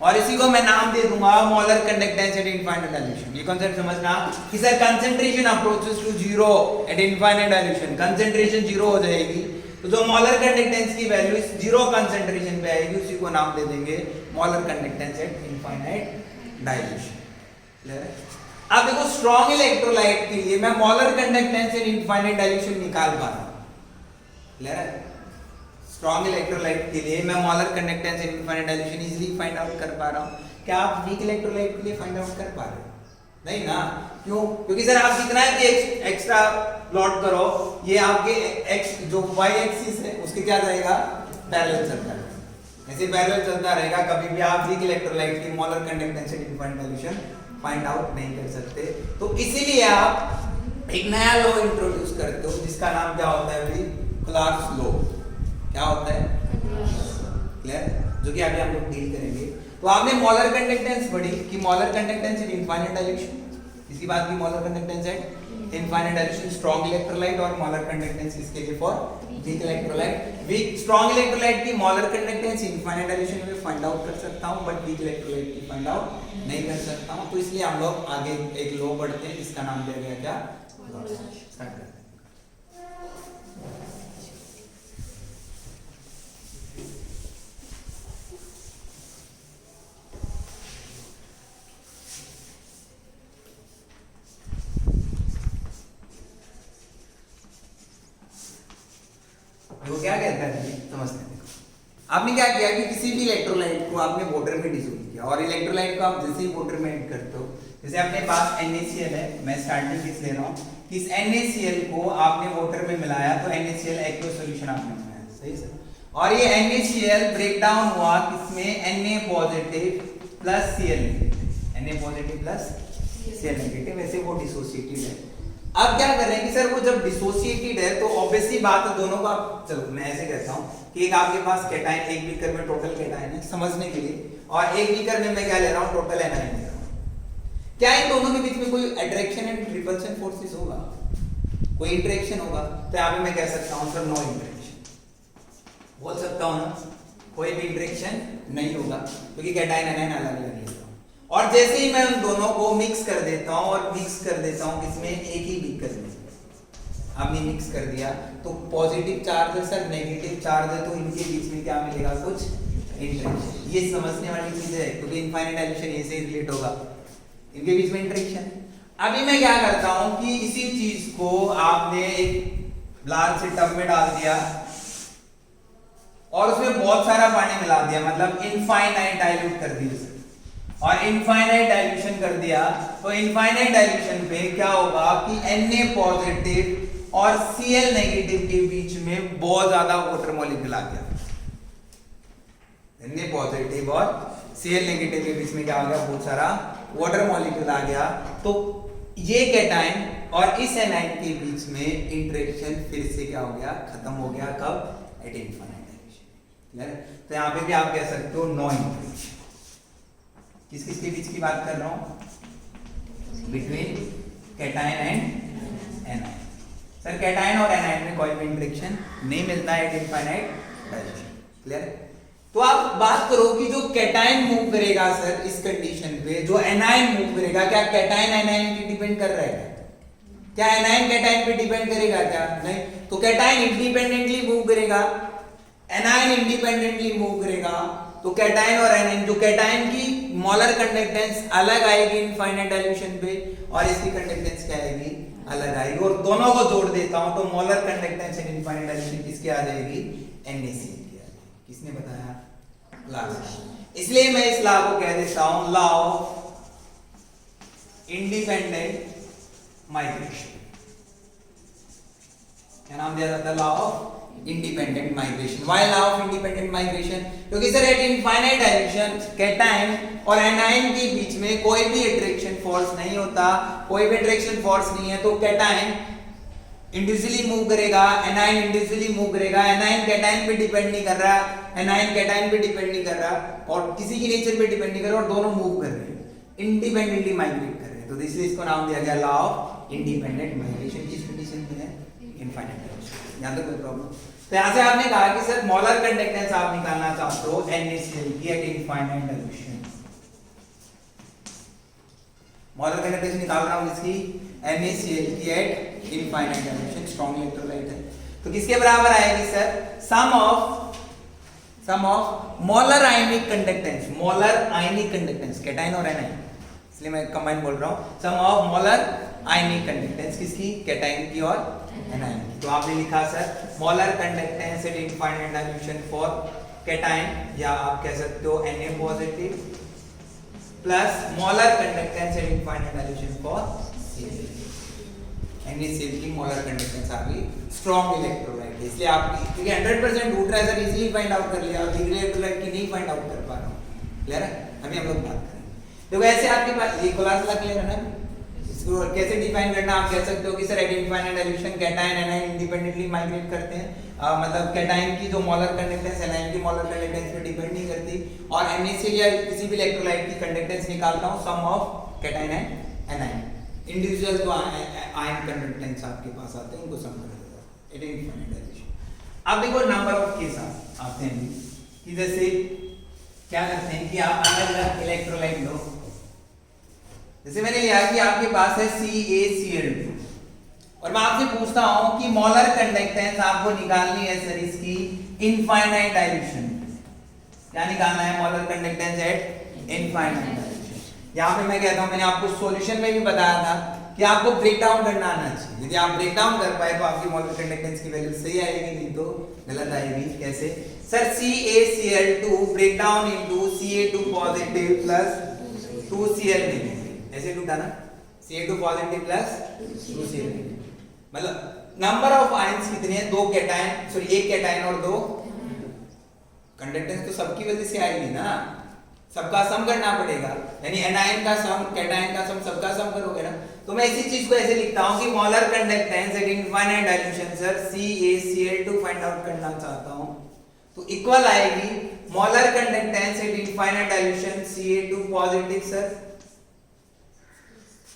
और इसी को मैं नाम दे दूंगा molar conductance at infinite dilution. ये कांसेप्ट समझना कि sir concentration approaches to zero at infinite dilution, concentration zero हो जाएगी तो जो मोलर कंडक्टेंस की वैल्यू इस जीरो कंसंट्रेशन पे आएगी उसी को नाम दे देंगे molar conductance at infinite dilution. Clear है? अब देखो स्ट्रॉन्ग इलेक्ट्रोलाइट के लिए मैं molar conductance at infinite dilution निकाल पा रहा हूं। क्लियर है? स्ट्रॉन्ग इलेक्ट्रोलाइट के लिए मैं molar conductance at infinite dilution easily find out कर पा रहा हूं। क्या आप वीक इलेक्ट्रोलाइट के लिए फाइंड आउट कर पा रहे हो? नहीं ना, क्यों? क्योंकि सर आप जितना भी एक्स्ट्रा प्लॉट करो, ये आपके एक्स जो y एक्सिस है उसके क्या जाएगा, पैरेलल चलता रहेगा, ऐसे पैरेलल चलता रहेगा। कभी भी आप वीक इलेक्ट्रोलाइट की molar conductance at infinite dilution find out नहीं कर सकते। तो इसीलिए आप एक नया लॉ इंट्रोड्यूस करते हो जिसका नाम क्या होता है, क्लार्क्स लॉ। क्या होता है? क्लियर? जो कि अभी हम लोग डील करेंगे। तो आपने मोलर कंडक्टेंस पढ़ी कि molar conductance at infinite dilution, इसकी बात की molar conductance at infinite dilution strong electrolyte, और मोलर कंडक्टेंस किसके लिए, for weak electrolyte. Weak strong electrolyte की मोलर कंडक्टेंस इनफाइनाइट डाइल्यूशन में फाइंड आउट कर सकता हूं, बट वीक इलेक्ट्रोलाइट की फाइंड आउट नहीं कर सकता हूं। तो इसलिए हम लोग आगे एक लॉ पढ़ते हैं जिसका नाम दिया गया क्या, स्टार्ट करते हैं। वो क्या कहता है, समझते हैं। आपने क्या किया कि किसी भी इलेक्ट्रोलाइट को आपने वाटर में डिसोल्व किया, और इलेक्ट्रोलाइट को आप जैसे ही वाटर में ऐड करते हो, जैसे अपने पास NaCl है, मैं स्टार्टिंग किस ले रहा हूँ कि इस NaCl को आपने वाटर में मिलाया तो NaCl एक्वा सॉल्यूशन आपने बनाया, सही सर। और ये NaCl ब्रेक डाउन हुआ किसमें, Na positive plus Cl negative, Na positive plus Cl negative, वैसे वो डिसोसिएटेड है। अब क्या कर रहे हैं कि सर वो जब डिसोसिएटेड है तो ऑब्वियसली बात है दोनों का, चलो मैं ऐसे कहता हूँ कि एक आपके पास कैटायन, एक बीकर में टोटल कैटायन है समझने के लिए, और एक बीकर में मैं क्या ले रहा हूँ, टोटल एनायन ले रहा हूँ। क्या इन दोनों के बीच में कोई अट्रैक्शन एंड रिपल्शन फोर्सेस होगा, कोई इंटरेक्शन होगा? तो यहाँ पे मैं कह सकता हूँ सर नो इंटरेक्शन, बोल सकता हूँ ना, कोई भी इंटरेक्शन नहीं होगा क्योंकि कैटायन एनायन अलग अलग लेता हूँ। और जैसे ही मैं उन दोनों को मिक्स कर देता हूं, और मिक्स कर देता हूं किसमें, एक ही बीकर में, आपने मिक्स कर दिया तो पॉजिटिव चार्ज है सर, नेगेटिव चार्ज है, तो इनके बीच में क्या मिलेगा, कुछ इंटरेक्शन। ये समझने वाली चीज है क्योंकि इनफाइनाइट डाइल्यूशन ऐसे ही रिलेट होगा, इनके बीच में इंटरेक्शन। अभी मैं क्या करता हूं कि इसी चीज को आपने एक लार्ज से टब में डाल दिया और उसमें बहुत सारा पानी मिला दिया, मतलब इनफाइनाइट डाइल्यूट कर दिया और इनफाइनाइट डाइल्यूशन कर दिया, तो इनफाइनाइट डाइल्यूशन पे क्या होगा कि Na पॉजिटिव और Cl नेगेटिव के बीच में बहुत ज्यादा वाटर मॉलिक्यूल आ गया, Na पॉजिटिव और Cl नेगेटिव के बीच में क्या हो गया, बहुत सारा वाटर मॉलिक्यूल आ गया। तो ये कैटायन और इस एनायन के बीच में इंटरेक्शन फिर से क्या हो गया, खत्म हो गया। कब? Eight infinite direction. क्लियर? तो यहाँ पे भी आप कह सकते हो नो इंटरेक्शन। किस किस के बीच की बात कर रहा हूँ? Between cation and anion. Sir cation और एनायन में कोई भी इंटरेक्शन नहीं मिलता है एट इनफाइनाइट डायरेक्शन। क्लियर? तो आप बात करो कि जो कैटायन मूव करेगा सर इस कंडीशन पे, जो एनायन मूव करेगा, क्या कैटायन एनायन पे डिपेंड कर रहा है? क्या एनायन कैटायन पे डिपेंड करेगा? क्या नहीं। तो कैटायन इंडिपेंडेंटली मूव करेगा, एनायन इंडिपेंडेंटली मूव करेगा। तो कैटायन और एनायन, जो कैटायन की मोलर कंडक्टेंस अलग आएगी इनफाइनाइट डायल्यूशन पे और इसकी कंडक्टेंस क्या आएगी, अलग आएगी। और दोनों को जोड़ देता हूं तो molar conductance in infinite dilution किसकी आ जाएगी, NaCl की आ जाएगी। किसने बताया? लास्ट। इसलिए मैं इस लॉ को कह देता हूं लॉ ऑफ इंडिपेंडेंट माइग्रेशन। क्या नाम दिया जाता है? Law of independent migration. Why law of independent migration? क्योंकि sir at infinite dilution cation और एनायन के बीच में कोई भी अट्रैक्शन फोर्स नहीं होता, कोई भी अट्रैक्शन फोर्स नहीं है। तो कैटायन इंडिविजुअली मूव करेगा, एनायन इंडिविजुअली मूव करेगा। एनायन कैटायन पे डिपेंड नहीं कर रहा, एनायन कैटायन पे डिपेंड नहीं कर रहा और किसी की नेचर पे डिपेंड नहीं कर रहा और दोनों मूव कर रहे हैं, इंडिपेंडेंटली माइग्रेट कर रहे हैं। तो इसलिए इसको नाम दिया गया लॉ ऑफ इंडिपेंडेंट माइग्रेशन। किस कंडीशन में है? Infinite dilution. यहां तक कोई प्रॉब्लम? तो यहां से आपने कहा कि सर मोलर कंडक्टेंस आप निकालना चाहते हो NaCl की at infinite dilution. Molar conductance निकाल रहा हूं इसकी NaCl की at infinite dilution. Strong electrolyte है तो किसके बराबर आएगी sir? Sum of molar ionic conductance, molar ionic conductance cation और एनायन, इसलिए मैं कंबाइन बोल रहा हूं। Sum of molar ionic conductance किसकी? कैटायन की और एनायन की। तो आपने लिखा sir molar conductance at infinite dilution for cation, या आप कह सकते हो Na positive plus molar conductance at infinite dilution for Cl। NaCl की मोलर कंडक्टेंस आ गई स्ट्रॉन्ग इलेक्ट्रोलाइट, इसलिए आप क्योंकि 100% रूट रेजर इजीली फाइंड आउट कर लिया, वीक इलेक्ट्रोलाइट की नहीं फाइंड आउट कर पा रहा हूं। क्लियर है? अभी हम लोग बात करेंगे। देखो ऐसे आपके पास ये खुलासा क्लियर है ना? इसको कैसे डिफाइन करना? आप कह सकते हो कि sir at infinite dilution cation anion independently migrate करते हैं। मतलब कैटायन की जो मोलर कंडक्टेंस एनायन की मोलर कंडक्टेंस पे डिपेंड नहीं करती, और NaCl या किसी भी इलेक्ट्रोलाइट की कंडक्टेंस निकालता हूं sum of cation and anion. Individual जो आयन कंडक्टेंस आपके पास आते हैं उनको सम कर देता हूं एट इनफाइनाइट डायल्यूशन। अब देखो नंबर ऑफ केस आते हैं कि जैसे क्या करते हैं कि आप अलग अलग इलेक्ट्रोलाइट लो। जैसे मैंने लिया कि आपके पास है CaCl2 और मैं आपसे पूछता हूं कि मोलर कंडक्टेंस आपको निकालनी है सर इसकी इनफाइनाइट डायल्यूशन। क्या निकालना है? Molar conductance at infinite dilution. यहां पे मैं कहता हूं, मैंने आपको सॉल्यूशन में भी बताया था कि आपको ब्रेक डाउन करना आना चाहिए। यदि आप ब्रेक डाउन कर पाए तो आपकी मोलर कंडक्टेंस की वैल्यू सही आएगी, नहीं तो गलत आएगी। कैसे? Sir CaCl2 break down into Ca2 positive plus 2Cl negative, ऐसे टूटा ना, Ca2 positive plus 2Cl negative. मतलब नंबर ऑफ आयंस कितने हैं? दो कैटायन, सॉरी एक कैटायन और दो कंडक्टेंस तो सबकी वजह से आएगी ना, सबका सम करना पड़ेगा, यानी एनायन का सम कैटायन का सम सबका सम करोगे ना। तो मैं इसी चीज को ऐसे लिखता हूं कि molar conductance at infinite dilution sir CaCl2 find out करना चाहता हूं तो इक्वल आएगी molar conductance at infinite dilution Ca2 positive sir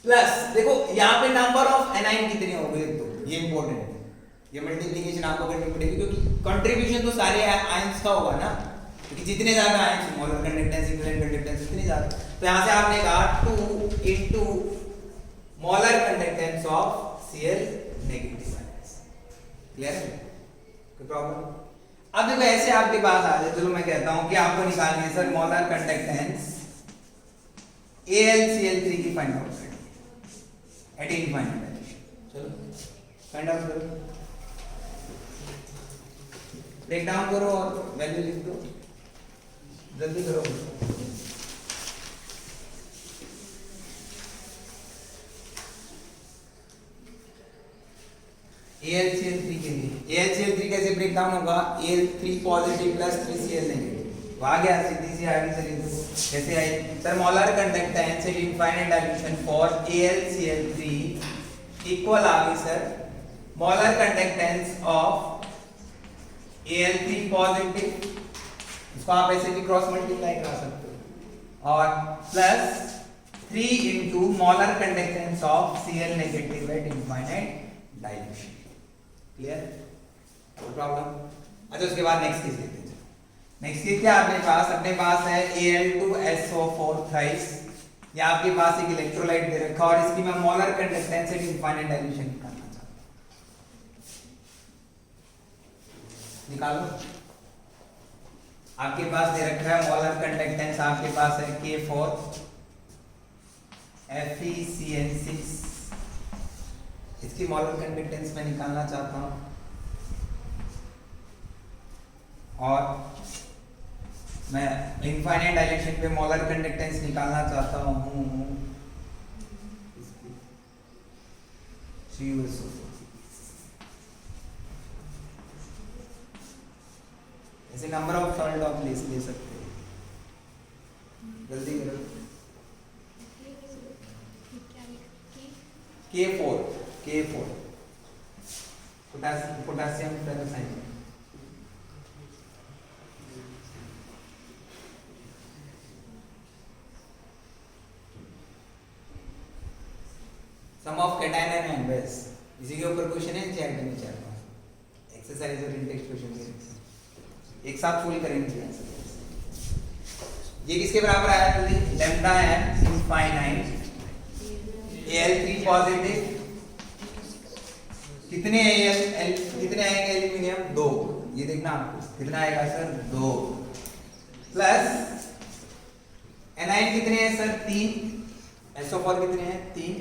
plus, देखो यहां पे नंबर ऑफ एनायन कितने हो गए, तो ये इंपॉर्टेंट है, ये मल्टीप्लिकेशन आपको करनी पड़ेगी क्योंकि कंट्रीब्यूशन तो सारे आयंस का होगा ना, क्योंकि जितने ज्यादा ions molar conductance equivalent conductance उतनी ज्यादा। तो यहां से आपने कहा 2 into molar conductance of Cl negative ions. Clear है? कोई प्रॉब्लम? अब देखो ऐसे आपके पास आ जाए, चलो मैं कहता हूं कि आपको निकालनी है सर मोलर कंडक्टेंस AlCl3 की find out at infinite dilution. चलो फाइंड आउट करो, ब्रेक डाउन करो और वैल्यू लिख दो, जल्दी करो। AlCl3 के लिए AlCl3 कैसे ब्रेक डाउन होगा? Al3 positive plus 3Cl negative, वो आ गया, सीधी सी आगे चली। देखो कैसे आई sir, molar conductance at infinite dilution for AlCl3 equal आ गई sir molar conductance of Al3 positive, इसको आप ऐसे भी क्रॉस मल्टीप्लाई कर सकते हो, और plus 3 into molar conductance of Cl negative eight infinite dilution. Clear? कोई प्रॉब्लम? अच्छा उसके बाद नेक्स्ट केस लेते हैं। नेक्स्ट केस क्या अपने पास है Al2SO4 थ्राइस, या आपके पास एक इलेक्ट्रोलाइट दे रखा और इसकी मैं molar conductance at infinite dilution निकालना चाहता हूं। निकालो। आपके पास दे रखा है मोलर कंडक्टेंस, आपके पास है K4 FeCN6, इसकी मोलर कंडक्टेंस मैं निकालना चाहता हूं, और मैं इनफाइनाइट डायलेक्शन पे मोलर कंडक्टेंस निकालना चाहता हूं ऐसे नंबर ऑफ सॉल्ट आप ले सकते हो, जल्दी करो। K4 potassium peroxide, sum of cation and anions, इसी के ऊपर क्वेश्चन है चैट में, एक्सरसाइज और इंटेक्स क्वेश्चन एक साथ फुल करेंगे। ये किसके बराबर आया जल्दी? Lambda M infinite Al3 positive, कितने कितने आएंगे एल्यूमिनियम? 2, ये देखना आपको कितना आएगा सर? 2, प्लस एनाइन कितने हैं सर? 3, SO4 कितने हैं? 3,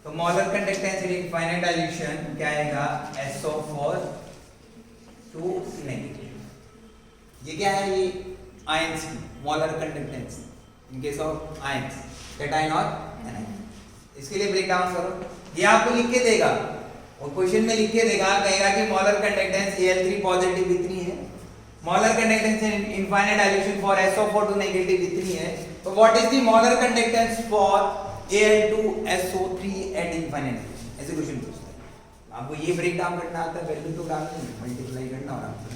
तो molar conductance in infinite dilution क्या आएगा? SO4 2 negative. ये क्या है? ये आयंस की molar conductance in case of ions, cation और एनाइन। इसके लिए ब्रेक डाउन करो, ये आपको लिख के देगा और क्वेश्चन में लिख के देगा, कहेगा कि मोलर कंडक्टेंस Al3 पॉजिटिव इतनी है, molar conductance in infinite dilution for SO4 2 negative इतनी है, तो what is the molar conductance for Al2SO3 eight infinite dilution? ऐसे क्वेश्चन पूछता है। आपको ये ब्रेक डाउन करना आता है, वैल्यू तो डालनी है, मल्टीप्लाई करना और आपको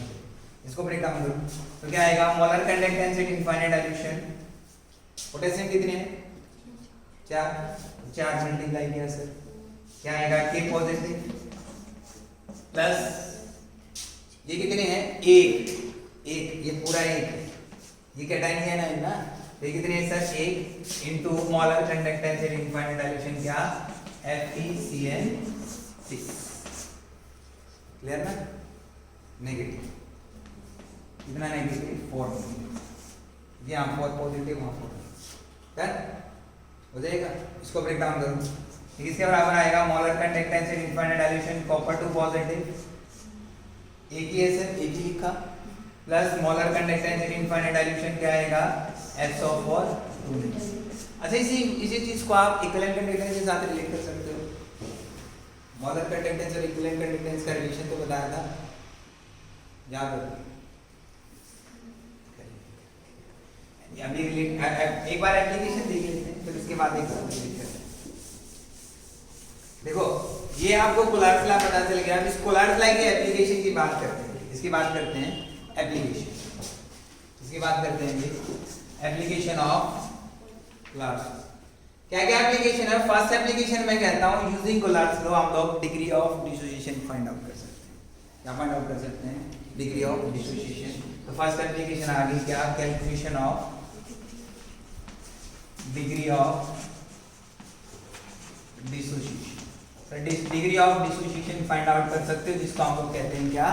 इसको ब्रेक डाउन करो तो क्या आएगा? Molar conductance at infinite dilution, potassium कितने हैं? 4 मल्टीप्लाई किया सर, क्या आएगा? K पॉजिटिव प्लस ये कितने हैं? 1, ये पूरा 1, ये कैटायन है ना, ये कितने हैं sir? 1 into molar conductance at infinite dilution क्या? FeCN6। क्लियर ना? नेगेटिव, कितना नेगेटिव? 4, यहाँ 4 पॉजिटिव, वहाँ 4, कर हो जाएगा। इसको ब्रेक डाउन करो, किसके बराबर आएगा? Molar conductance in infinite dilution copper 2 positive, एक ही है सर, एक ही लिखा, plus molar conductance in infinite dilution क्या आएगा? SO4 2 negative. अच्छा इसी चीज को आप इक्विवेलेंट कंडक्टेंस के साथ रिलेट कर सकते हो। मोलर कंडक्टेंस और इक्विवेलेंट कंडक्टेंस का रिलेशन तो बताया था, याद रखो। अभी एक बार एप्लीकेशन देख लेते हैं, फिर उसके बाद एक देखो ये आपको कोलार्स लॉ पता चल गया। अब इस कोलार्स लॉ की एप्लीकेशन की बात करते हैं, इसकी बात करते हैं एप्लीकेशन, इसकी बात करते हैं ये एप्लीकेशन ऑफ कोलार्स। क्या क्या एप्लीकेशन है? फर्स्ट एप्लीकेशन मैं कहता हूं यूजिंग कोलार्स लॉ हम लोग degree of dissociation find out कर सकते हैं। क्या फाइंड आउट कर सकते हैं? Degree of dissociation. तो फर्स्ट एप्लीकेशन आ गई क्या? Calculation of degree of dissociation. तो degree of dissociation find out कर सकते हो, जिसको हम लोग कहते हैं क्या?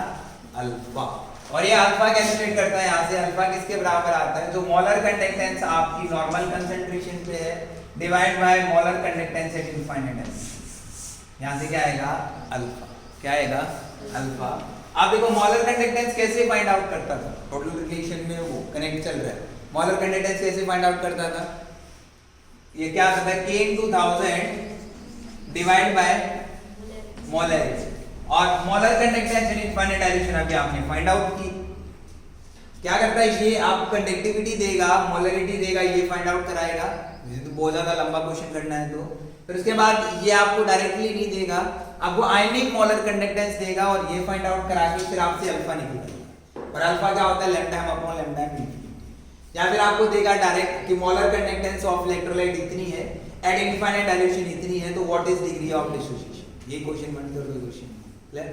अल्फा। और ये अल्फा कैलकुलेट करता है, यहाँ से अल्फा किसके बराबर आता है? जो मोलर कंडक्टेंस आपकी नॉर्मल कंसंट्रेशन पे है divide by molar conductance at infinite dilution. यहाँ से क्या आएगा? अल्फा। क्या आएगा? अल्फा। आप देखो मोलर कंडक्टेंस कैसे फाइंड आउट करता था? टोटल रिलेशन में वो कनेक्ट चल रहा है। मोलर कंडक्टेंस कैसे फाइंड आउट करता था? ये क्या आता है? K into 1000 divide by molarity. और molar conductance in infinite dilution अभी आपने फाइंड आउट की, क्या करता है ये, आपको कंडक्टिविटी देगा, मोलरिटी देगा, ये फाइंड आउट कराएगा। तो बहुत ज्यादा लंबा क्वेश्चन करना है तो फिर उसके बाद ये आपको डायरेक्टली नहीं देगा, आपको आयनिक मोलर कंडक्टेंस देगा और ये फाइंड आउट करा के फिर आपसे अल्फा निकलेगा। और अल्फा क्या होता है, lambda m upon lambda m। या फिर आपको देगा डायरेक्ट कि मोलर कंडक्टेंस ऑफ इलेक्ट्रोलाइट इतनी है, एट इनफाइनाइट डाइल्यूशन इतनी है, तो what is degree of dissociation. ये क्वेश्चन बन कर क्वेश्चन क्लियर।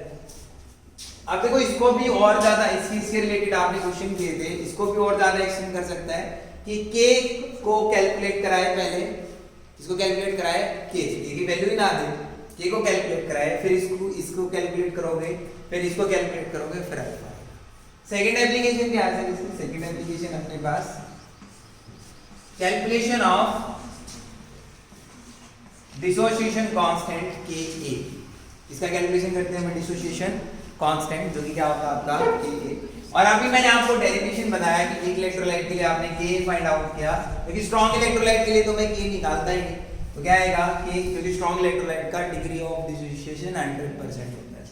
अब देखो इसको भी और ज्यादा इसके रिलेटेड आपने क्वेश्चन किए थे, इसको भी और ज्यादा एक्सटेंड कर सकता है कि k को कैलकुलेट कराए, पहले इसको कैलकुलेट कराए, k की वैल्यू ही ना दे, k को कैलकुलेट कराए, फिर इसको कैलकुलेट करोगे, फिर इसको कैलकुलेट करोगे, फिर अल्फा। सेकंड एप्लीकेशन क्या है सर इसकी? सेकंड एप्लीकेशन अपने पास calculation of dissociation constant Ka। इसका कैलकुलेशन करते हैं हम डिसोसिएशन कांस्टेंट, जो कि क्या होता है आपका Ka। और अभी मैंने आपको डेरिवेशन बताया कि एक इलेक्ट्रोलाइट के लिए आपने Ka फाइंड आउट किया, क्योंकि स्ट्रॉन्ग इलेक्ट्रोलाइट के लिए तो मैं K निकालता ही नहीं, तो क्या आएगा K, क्योंकि स्ट्रॉन्ग इलेक्ट्रोलाइट का डिग्री ऑफ डिसोसिएशन 100% होता है।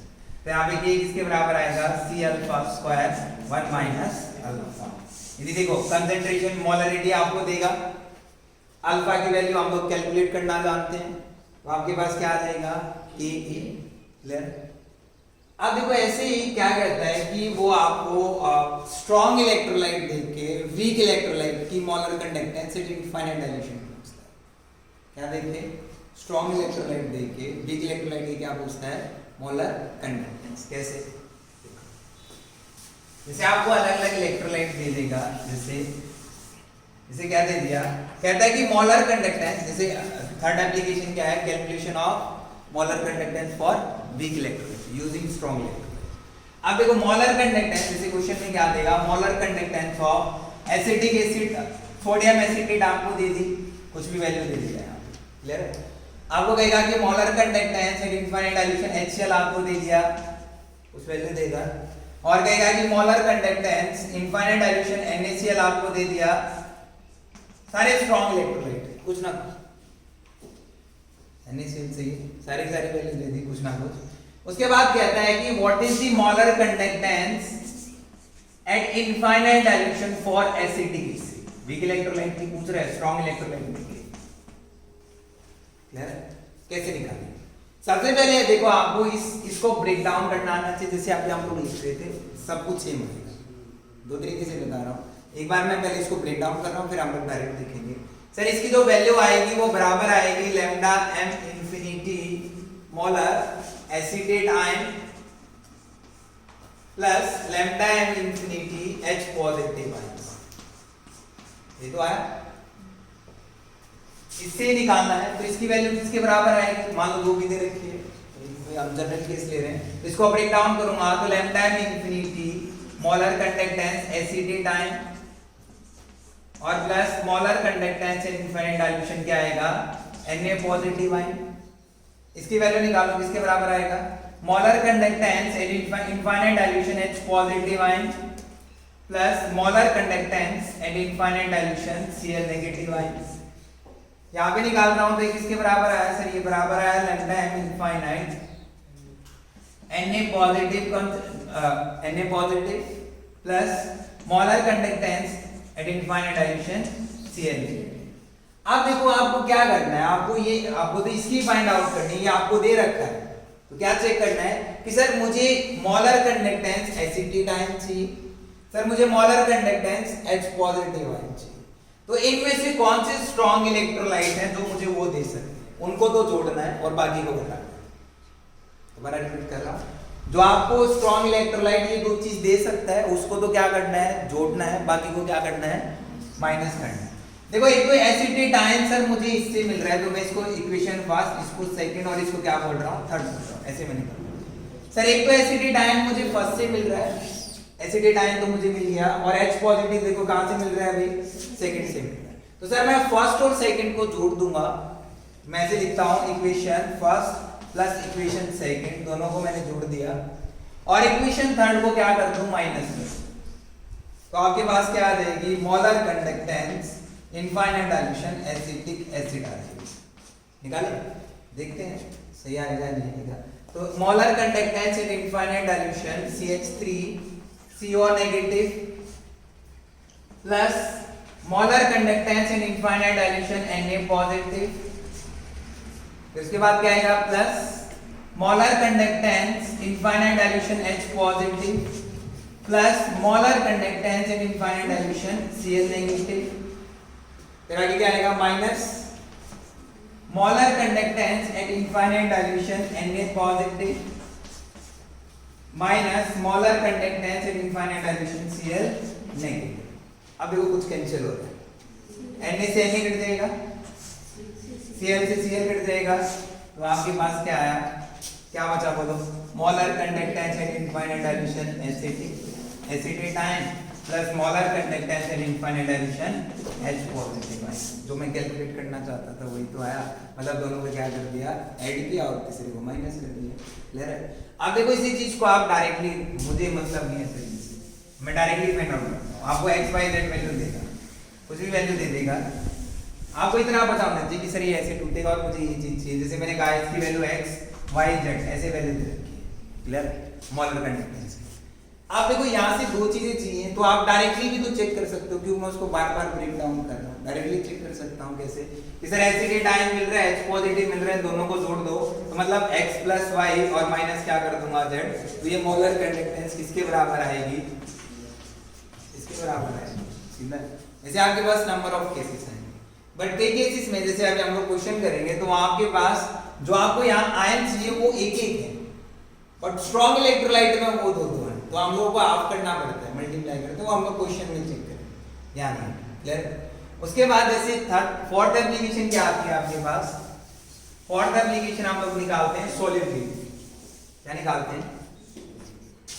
तो यहाँ पे K किसके बराबर आएगा, C alpha square 1 minus alpha. ये देखो कंसंट्रेशन मोलरिटी आपको देगा, अल्फा की वैल्यू हम लोग कैलकुलेट करना जानते हैं, तो आपके पास क्या आ जाएगा Ka। क्लियर। अब देखो ऐसे ही क्या कहता है कि वो आपको स्ट्रॉन्ग इलेक्ट्रोलाइट देके वीक इलेक्ट्रोलाइट की molar conductance at infinite dilution पूछता है। क्या देखे, स्ट्रॉन्ग इलेक्ट्रोलाइट देके वीक इलेक्ट्रोलाइट की क्या पूछता है, मोलर कंडक्टेंस। कैसे, जैसे आपको अलग अलग इलेक्ट्रोलाइट दे देगा, जैसे क्या दे दिया, कहता है कि मोलर कंडक्टेंस, जैसे थर्ड एप्लीकेशन क्या है, calculation of molar conductance for weak electrolyte using strong electrolyte. अब देखो मोलर कंडक्टेंस, जैसे क्वेश्चन में क्या देगा, molar conductance of acetic acid, sodium acetate आपको दे दी, कुछ भी वैल्यू दे दिया यहाँ पे। क्लियर है। आपको कहेगा कि molar conductance at infinite dilution HCl आपको दे दिया, कुछ वैल्यू देगा, और कहेगा कि molar conductance infinite dilution NaCl आपको दे दिया, सारे स्ट्रॉन्ग इलेक्ट्रोलाइट कुछ ना कुछ, NaCl से सारी वैल्यू दे दी कुछ ना कुछ। उसके बाद कहता है कि what is the molar conductance at infinite dilution for acetic acid. Week electrolyte की पूछ रहा है, स्ट्रॉन्ग इलेक्ट्रोलाइट के लिए। क्लियर। कैसे निकालेंगे, सबसे पहले देखो आपको इसको ब्रेक डाउन करना आना चाहिए, जैसे अभी हम लोग लिख रहे थे, सब कुछ सेम है, दो तरीके से बता रहा हूँ। एक बार मैं पहले इसको ब्रेक डाउन कर रहा हूँ, फिर हम लोग डायरेक्ट देखेंगे। सर इसकी जो वैल्यू आएगी वो बराबर आएगी lambda m infinity molar acetate ion plus lambda m infinity H positive ion. ये तो आया, इससे निकालना है, तो इसकी वैल्यू किसके बराबर आएगी, मान लो 2 भी दे रखी है, हम जनरल केस ले रहे हैं, तो इसको ब्रेक डाउन करूंगा तो lambda m infinity molar conductance acetate ion और plus molar conductance in infinite dilution क्या आएगा, Na पॉजिटिव आयन। इसकी वैल्यू निकालो, किसके बराबर आएगा, molar conductance in infinite dilution H positive ion plus molar conductance in infinite dilution Cl negative ion. यहां पे निकाल रहा हूं तो किसके बराबर आया सर, ये बराबर आया lambda m infinite Na positive plus molar conductance at infinite dilution Cl। अब देखो आपको क्या करना है, आपको तो इसकी फाइंड आउट करनी है, ये आपको दे रखा है, तो क्या चेक करना है कि सर मुझे मोलर कंडक्टेंस एसिटेट आयन चाहिए, सर मुझे molar conductance H positive ion चाहिए, तो इनमें से कौन से स्ट्रॉन्ग इलेक्ट्रोलाइट हैं जो मुझे वो दे सकते हैं, उनको तो जोड़ना है और बाकी को घटाना है। दोबारा रिपीट कर रहा हूं, जो आपको स्ट्रॉन्ग इलेक्ट्रोलाइट ये दो चीज दे सकता है उसको तो क्या करना है, जोड़ना है, बाकी को क्या करना है, माइनस करना है। देखो एक तो एसिटेट आयन सर मुझे इससे मिल रहा है, तो मैं इसको इक्वेशन फर्स्ट, इसको सेकंड और इसको क्या बोल रहा हूँ, थर्ड बोल रहा हूँ, ऐसे मैंने कर लिया। सर एक तो एसिटेट आयन मुझे फर्स्ट से मिल रहा है, एसिटेट आयन तो मुझे मिल गया, और H पॉजिटिव देखो कहां से मिल रहा है, अभी सेकंड से मिल रहा है, तो सर मैं फर्स्ट और सेकंड को जोड़ दूंगा, मैं ऐसे लिखता हूं equation first plus equation second, दोनों को मैंने जोड़ दिया, और इक्वेशन थर्ड को क्या कर दूं, माइनस कर, तो आपके पास क्या आ जाएगी, molar conductance infinite dilution acetic acid आ जाएगी। निकाले, देखते हैं सही आएगा नहीं आएगा। तो molar conductance in infinite dilution CH3 CO negative plus molar conductance in infinite dilution Na positive, इसके बाद क्या आएगा plus molar conductance infinite dilution H positive plus molar conductance in infinite dilution Cl negative, फिर आगे क्या आएगा minus molar conductance at infinite dilution Na positive minus molar conductance at infinite dilution Cl negative. अब देखो कुछ cancel हो रहा है, Na से Na कट जाएगा, Cl से Cl कट जाएगा, तो आपके पास क्या आया, क्या बचा बोलो, molar conductance at infinite dilution acetate ion plus molar conductance at infinite dilution H positive ion. जो मैं कैलकुलेट करना चाहता था वही तो आया, मतलब दोनों को क्या कर दिया, ऐड किया और तीसरे को माइनस कर दिया। क्लियर है? अब देखो इसी चीज को आप डायरेक्टली, मुझे मतलब नहीं है सही से, मैं डायरेक्टली फाइंड आउट करता हूं, आपको x y z वैल्यू देगा, कुछ भी वैल्यू दे देगा, आपको इतना पता होना चाहिए कि सर ये ऐसे टूटेगा और मुझे ये चीज चाहिए, जैसे मैंने कहा इसकी वैल्यू x y z ऐसे वैल्यू दे रखी है। क्लियर? Molar conductance. आप देखो यहाँ से दो चीजें चाहिए, तो आप डायरेक्टली भी तो चेक कर सकते हो, क्यों मैं उसको बार बार ब्रेक डाउन कर रहा हूँ, डायरेक्टली चेक कर सकता हूँ कैसे, कि सर एसिडेट आयन मिल रहा है, H पॉजिटिव मिल रहा है, दोनों को जोड़ दो तो मतलब x प्लस y और माइनस क्या कर दूंगा z, तो ये मोलर कंडक्टेंस किसके बराबर आएगी, इसके बराबर आएगी। सीधा जैसे आपके पास नंबर ऑफ केसेस हैं, बट कई केसेस में जैसे अभी हम लोग क्वेश्चन करेंगे तो आपके पास जो आपको यहाँ आयन चाहिए वो एक एक है, बट स्ट्रॉन्ग इलेक्ट्रोलाइट में वो दो दो है, तो हम लोगों को हाफ करना पड़ता है, मल्टीप्लाई करते हैं, वो हम लोग क्वेश्चन में चेक करें यहाँ नहीं। क्लियर? उसके बाद जैसे फोर्थ एप्लीकेशन क्या आती है आपके पास, फोर्थ एप्लीकेशन हम लोग निकालते हैं सॉल्युबिलिटी। क्या निकालते हैं?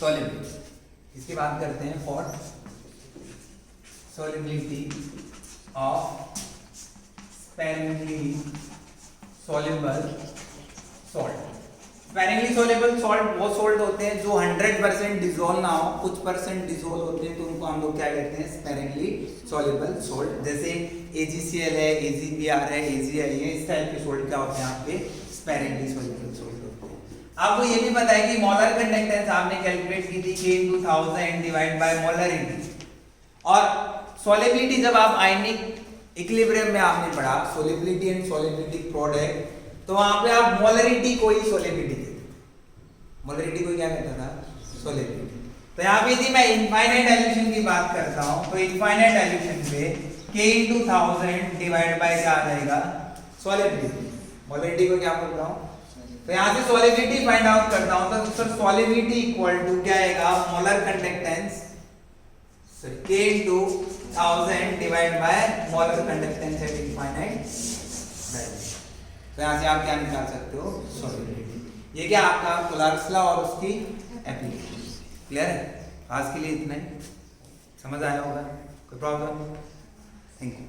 सॉल्युबिलिटी। इसकी बात करते हैं fourth, solubility of sparingly soluble salt। sparingly soluble salt वो सॉल्ट होते हैं जो 100% डिसॉल्व ना हो, कुछ परसेंट डिसॉल्व होते हैं, तो उनको हम लोग क्या कहते हैं, sparingly soluble salt। जैसे AgCl है, AgBr है, AgI है, इस टाइप के सॉल्ट क्या होते हैं यहाँ पे, sparingly soluble salt होते हैं। आपको ये भी पता है कि मोलर कंडक्टेंस आपने कैलकुलेट की थी K/1000 डिवाइड बाय मोलरिटी, और सॉल्युबिलिटी जब आप आयनिक इक्विलिब्रियम में आपने पढ़ा सॉल्युबिलिटी एंड सॉल्युबिलिटी प्रोडक्ट, तो वहां पे आप मोलरिटी को ही सॉल्युबिलिटी कहते थे, मोलरिटी को क्या कहता था, सॉल्युबिलिटी। तो यहाँ पे यदि मैं इनफाइनाइट डायल्यूशन की बात करता हूं तो इनफाइनाइट डायल्यूशन पे K/1000 डिवाइड बाय क्या आ जाएगा, सॉल्युबिलिटी। मोलरिटी को क्या बोल रहा हूं, तो यहाँ से सॉल्युबिलिटी फाइंड आउट करता हूं, तो सर सॉल्युबिलिटी इक्वल टू क्या आएगा, molar conductance K/1000 divide by molar conductance at infinite dilution. तो यहाँ से आप क्या निकाल सकते हो, सॉल्युबिलिटी। ये क्या आपका कोलर्स लॉ और उसकी एप्लीकेशन। क्लियर है? आज के लिए इतना ही, समझ आया होगा, कोई प्रॉब्लम? Thank you.